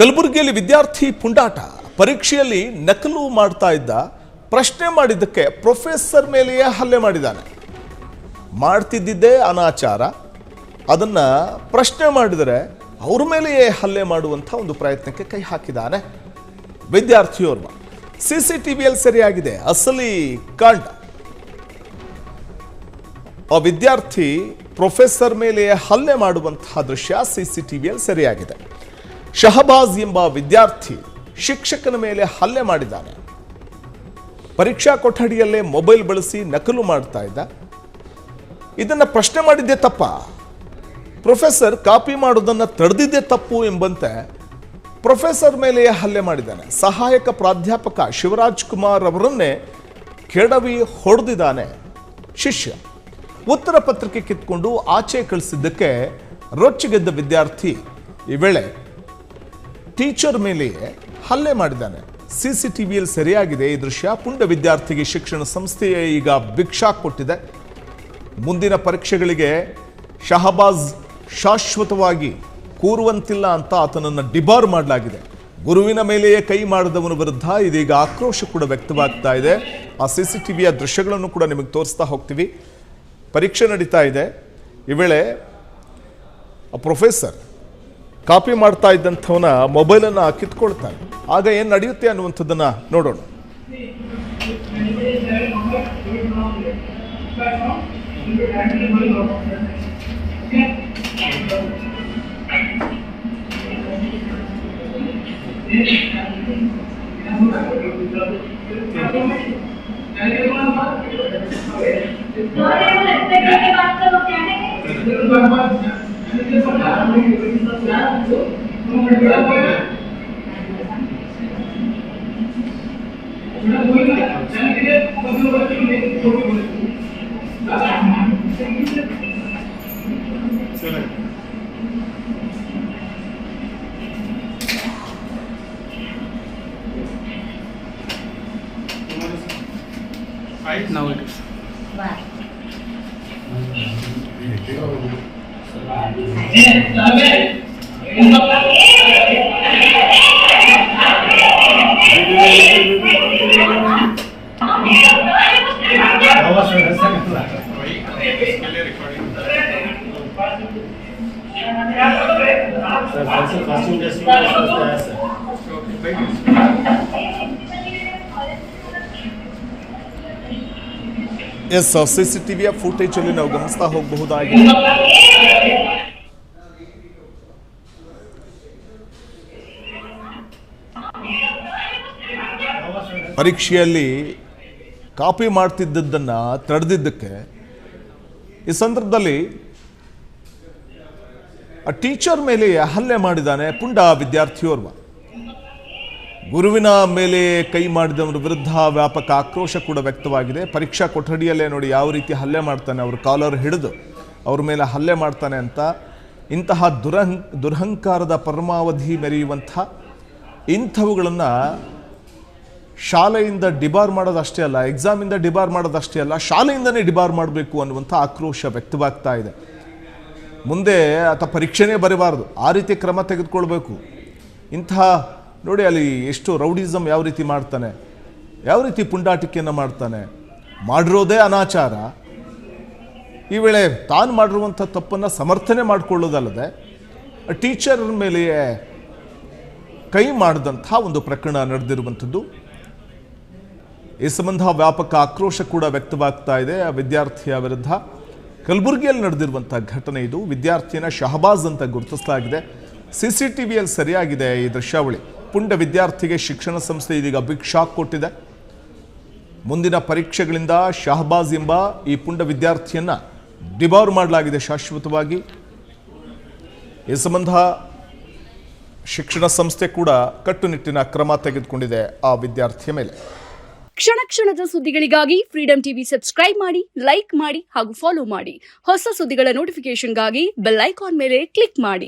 ಕಲಬುರಗಿಯಲ್ಲಿ ವಿದ್ಯಾರ್ಥಿ ಪುಂಡಾಟ. ಪರೀಕ್ಷೆಯಲ್ಲಿ ನಕಲು ಮಾಡ್ತಾ ಇದ್ದ, ಪ್ರಶ್ನೆ ಮಾಡಿದ್ದಕ್ಕೆ ಪ್ರೊಫೆಸರ್ ಮೇಲೆಯೇ ಹಲ್ಲೆ ಮಾಡಿದ್ದಾನೆ. ಮಾಡ್ತಿದ್ದಿದ್ದೇ ಅನಾಚಾರ, ಅದನ್ನ ಪ್ರಶ್ನೆ ಮಾಡಿದರೆ ಅವ್ರ ಮೇಲೆಯೇ ಹಲ್ಲೆ ಮಾಡುವಂಥ ಒಂದು ಪ್ರಯತ್ನಕ್ಕೆ ಕೈ ಹಾಕಿದ್ದಾನೆ ವಿದ್ಯಾರ್ಥಿಯೋರ್ವ. ಸಿಸಿಟಿವಿಯಲ್ಲಿ ಸೆರೆಯಾಗಿದೆ ಅಸಲಿ ಕಾಂಡ. ಆ ವಿದ್ಯಾರ್ಥಿ ಪ್ರೊಫೆಸರ್ ಮೇಲೆ ಹಲ್ಲೆ ಮಾಡುವಂತಹ ದೃಶ್ಯ ಸಿಸಿಟಿವಿಯಲ್ಲಿ ಸೆರೆಯಾಗಿದೆ. ಶಹಬಾಜ್ ಎಂಬ ವಿದ್ಯಾರ್ಥಿ ಶಿಕ್ಷಕನ ಮೇಲೆ ಹಲ್ಲೆ ಮಾಡಿದ್ದಾನೆ. ಪರೀಕ್ಷಾ ಕೊಠಡಿಯಲ್ಲೇ ಮೊಬೈಲ್ ಬಳಸಿ ನಕಲು ಮಾಡ್ತಾ ಇದ್ದ. ಇದನ್ನ ಪ್ರಶ್ನೆ ಮಾಡಿದ್ದೇ ತಪ್ಪ, ಪ್ರೊಫೆಸರ್ ಕಾಪಿ ಮಾಡೋದನ್ನ ತಡೆದಿದ್ದೇ ತಪ್ಪು ಎಂಬಂತೆ ಪ್ರೊಫೆಸರ್ ಮೇಲೆ ಹಲ್ಲೆ ಮಾಡಿದ್ದಾನೆ. ಸಹಾಯಕ ಪ್ರಾಧ್ಯಾಪಕ ಶಿವರಾಜ್ ಕುಮಾರ್ ಅವರನ್ನೇ ಕೆಡವಿ ಹೊಡೆದಿದ್ದಾನೆ ಶಿಷ್ಯ. ಉತ್ತರ ಪತ್ರಿಕೆ ಕಿತ್ಕೊಂಡು ಆಚೆ ಕಳಿಸಿದ್ದಕ್ಕೆ ರೊಚ್ಚಿಗೆದ್ದ ವಿದ್ಯಾರ್ಥಿ ಈ ವೇಳೆ ಟೀಚರ್ ಮೇಲೆಯೇ ಹಲ್ಲೆ ಮಾಡಿದ್ದಾನೆ. ಸಿಸಿಟಿವಿಯಲ್ಲಿ ಸೆರೆಯಾಗಿದೆ ಈ ದೃಶ್ಯ. ಪುಂಡ ವಿದ್ಯಾರ್ಥಿಗೆ ಶಿಕ್ಷಣ ಸಂಸ್ಥೆಯೇ ಈಗ ಬಿಗ್ ಶಾಕ್ ಕೊಟ್ಟಿದೆ. ಮುಂದಿನ ಪರೀಕ್ಷೆಗಳಿಗೆ ಶಹಬಾಜ್ ಶಾಶ್ವತವಾಗಿ ಕೂರುವಂತಿಲ್ಲ ಅಂತ ಆತನನ್ನು ಡಿಬಾರ್ ಮಾಡಲಾಗಿದೆ. ಗುರುವಿನ ಮೇಲೆಯೇ ಕೈ ಮಾಡಿದವನ ವಿರುದ್ಧ ಇದೀಗ ಆಕ್ರೋಶ ಕೂಡ ವ್ಯಕ್ತವಾಗ್ತಾ ಇದೆ. ಆ ಸಿಸಿಟಿವಿಯ ದೃಶ್ಯಗಳನ್ನು ಕೂಡ ನಿಮಗೆ ತೋರಿಸ್ತಾ ಹೋಗ್ತೀವಿ. ಪರೀಕ್ಷೆ ನಡೀತಾ ಇದೆ. ಈ ವೇಳೆ ಪ್ರೊಫೆಸರ್ ಕಾಪಿ ಮಾಡ್ತಾ ಇದ್ದಂಥವನ ಮೊಬೈಲನ್ನು ಕಿತ್ಕೊಳ್ತಾನೆ. ಆಗ ಏನು ನಡೆಯುತ್ತೆ ಅನ್ನುವಂಥದ್ದನ್ನು ನೋಡೋಣ. Now it is. ಎಸ್, ಸಿಸಿಟಿವಿಯ ಫುಟೇಜ್ ಅಲ್ಲಿ ನಾವು ಗಮನಿಸ್ತಾ ಹೋಗಬಹುದಾಗಿದೆ. ಪರೀಕ್ಷೆಯಲ್ಲಿ ಕಾಪಿ ಮಾಡ್ತಿದ್ದದ್ದನ್ನ ತಡೆದಿದ್ದಕ್ಕೆ ಈ ಸಂದರ್ಭದಲ್ಲಿ ಆ ಟೀಚರ್ ಮೇಲೆ ಹಲ್ಲೆ ಮಾಡಿದ್ದಾನೆ ಪುಂಡ ವಿದ್ಯಾರ್ಥಿಯೋರ್ವ. ಗುರುವಿನ ಮೇಲೆ ಕೈ ಮಾಡಿದವರ ವಿರುದ್ಧ ವ್ಯಾಪಕ ಆಕ್ರೋಶ ಕೂಡ ವ್ಯಕ್ತವಾಗಿದೆ. ಪರೀಕ್ಷಾ ಕೊಠಡಿಯಲ್ಲೇ ನೋಡಿ ಯಾವ ರೀತಿ ಹಲ್ಲೆ ಮಾಡ್ತಾನೆ, ಅವ್ರ ಕಾಲರ್ ಹಿಡಿದು ಅವ್ರ ಮೇಲೆ ಹಲ್ಲೆ ಮಾಡ್ತಾನೆ ಅಂತ. ಇಂತಹ ದುರಹಂಕಾರದ ಪರಮಾವಧಿ ಮೆರೆಯುವಂಥ ಇಂಥವುಗಳನ್ನು ಶಾಲೆಯಿಂದ ಡಿಬಾರ್ ಮಾಡೋದಷ್ಟೇ ಅಲ್ಲ, ಎಕ್ಸಾಮಿಂದ ಡಿಬಾರ್ ಮಾಡೋದಷ್ಟೇ ಅಲ್ಲ, ಶಾಲೆಯಿಂದನೇ ಡಿಬಾರ್ ಮಾಡಬೇಕು ಅನ್ನುವಂಥ ಆಕ್ರೋಶ ವ್ಯಕ್ತವಾಗ್ತಾ ಇದೆ. ಮುಂದೆ ಆತ ಪರೀಕ್ಷೆನೇ ಬರಬಾರ್ದು, ಆ ರೀತಿ ಕ್ರಮ ತೆಗೆದುಕೊಳ್ಬೇಕು. ಇಂತಹ ನೋಡಿ ಅಲ್ಲಿ ಎಷ್ಟು ರೌಡಿಸಮ್ ಯಾವ ರೀತಿ ಮಾಡ್ತಾನೆ, ಯಾವ ರೀತಿ ಪುಂಡಾಟಿಕೆಯನ್ನು ಮಾಡ್ತಾನೆ. ಮಾಡಿರೋದೇ ಅನಾಚಾರ. ಈ ವೇಳೆ ತಾನು ಮಾಡಿರುವಂಥ ತಪ್ಪನ್ನು ಸಮರ್ಥನೆ ಮಾಡಿಕೊಳ್ಳೋದಲ್ಲದೆ ಟೀಚರ್ ಮೇಲೆಯೇ ಕೈ ಮಾಡಿದಂಥ ಒಂದು ಪ್ರಕರಣ ನಡೆದಿರುವಂಥದ್ದು. ಈ ಸಂಬಂಧ ವ್ಯಾಪಕ ಆಕ್ರೋಶ ಕೂಡ ವ್ಯಕ್ತವಾಗ್ತಾ ಇದೆ ಆ ವಿದ್ಯಾರ್ಥಿಯ ವಿರುದ್ಧ. ಕಲಬುರಗಿಯಲ್ಲಿ ನಡೆದಿರುವಂಥ ಘಟನೆ ಇದು. ವಿದ್ಯಾರ್ಥಿಯನ್ನ ಶಹಬಾಜ್ ಅಂತ ಗುರುತಿಸಲಾಗಿದೆ. ಸಿಸಿಟಿವಿಯಲ್ಲಿ ಸರಿಯಾಗಿದೆ ಈ ದೃಶ್ಯಾವಳಿ. ಪುಂಡ ವಿದ್ಯಾರ್ಥಿಗೆ ಶಿಕ್ಷಣ ಸಂಸ್ಥೆ ಇದೀಗ ಬಿಗ್ ಶಾಕ್ ಕೊಟ್ಟಿದೆ. ಮುಂದಿನ ಪರೀಕ್ಷೆಗಳಿಂದ ಶಹಬಾಜ್ ಎಂಬ ಈ ಪುಂಡ ವಿದ್ಯಾರ್ಥಿಯನ್ನ ಡಿಬಾರ್ ಮಾಡಲಾಗಿದೆ ಶಾಶ್ವತವಾಗಿ. ಈ ಸಂಬಂಧ ಶಿಕ್ಷಣ ಸಂಸ್ಥೆ ಕೂಡ ಕಟ್ಟುನಿಟ್ಟಿನ ಕ್ರಮ ತೆಗೆದುಕೊಂಡಿದೆ ಆ ವಿದ್ಯಾರ್ಥಿಯ ಮೇಲೆ. ಕ್ಷಣ ಕ್ಷಣದ ಸುದ್ದಿಗಳಿಗಾಗಿ ಫ್ರೀಡಂ ಟಿವಿ ಸಬ್ಸ್ಕ್ರೈಬ್ ಮಾಡಿ, ಲೈಕ್ ಮಾಡಿ ಹಾಗೂ ಫಾಲೋ ಮಾಡಿ. ಹೊಸ ಸುದ್ದಿಗಳ ನೋಟಿಫಿಕೇಶನ್ಗಾಗಿ ಬೆಲ್ ಐಕಾನ್ ಮೇಲೆ ಕ್ಲಿಕ್ ಮಾಡಿ.